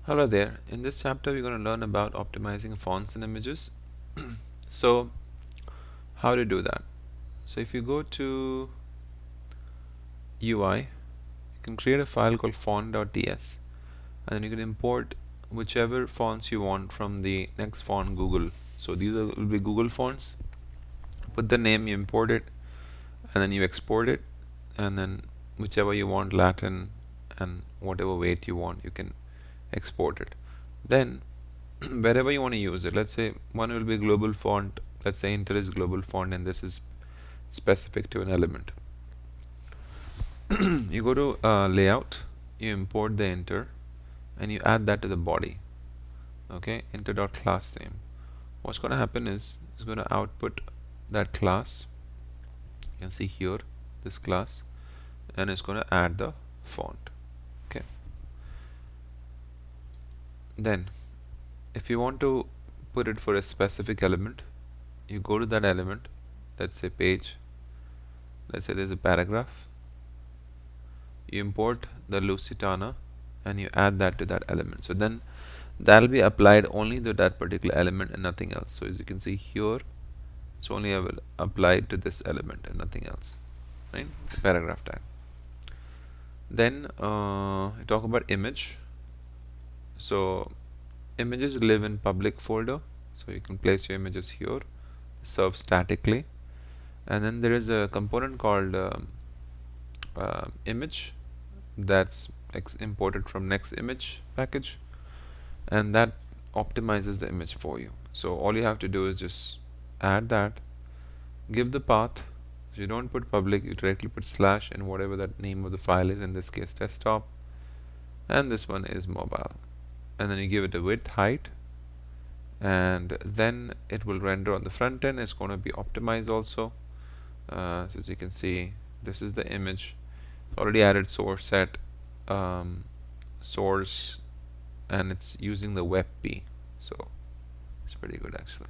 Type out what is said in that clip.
Hello there. In this chapter, we're going to learn about optimizing fonts and images. So, how to do that? So, if you go to UI, you can create a file called font.ts, and then you can import whichever fonts you want from the next font Google. So, will be Google fonts. Put the name, you import it, and then you export it, and then whichever you want, Latin and whatever weight you want, you can export it. Then wherever you want to use it, let's say one will be global font, let's say Inter is global font and this is specific to an element. You go to layout, you import the Inter and you add that to the body. Okay, Inter.class name. What's going to happen is it's going to output that class. You can see here this class, and it's going to add the font. Okay, then if you want to put it for a specific element, you go to that element, let's say page, let's say there's a paragraph, you import the Lusitana and you add that to that element. So then that'll be applied only to that particular element and nothing else. So as you can see here, it's only applied to this element and nothing else, right? The paragraph tag. Then you talk about image. So images live in public folder, so you can place your images here, serve statically. And then there is a component called image that's imported from NextJS package, and that optimizes the image for you. So all you have to do is just add that, give the path. So you don't put public, you directly put slash and whatever that name of the file is, in this case desktop, and this one is mobile, and then you give it a width, height, and then it will render on the front end. It's going to be optimized also. So as you can see, this is the image. Already added source set, source, and it's using the WebP, so it's pretty good actually.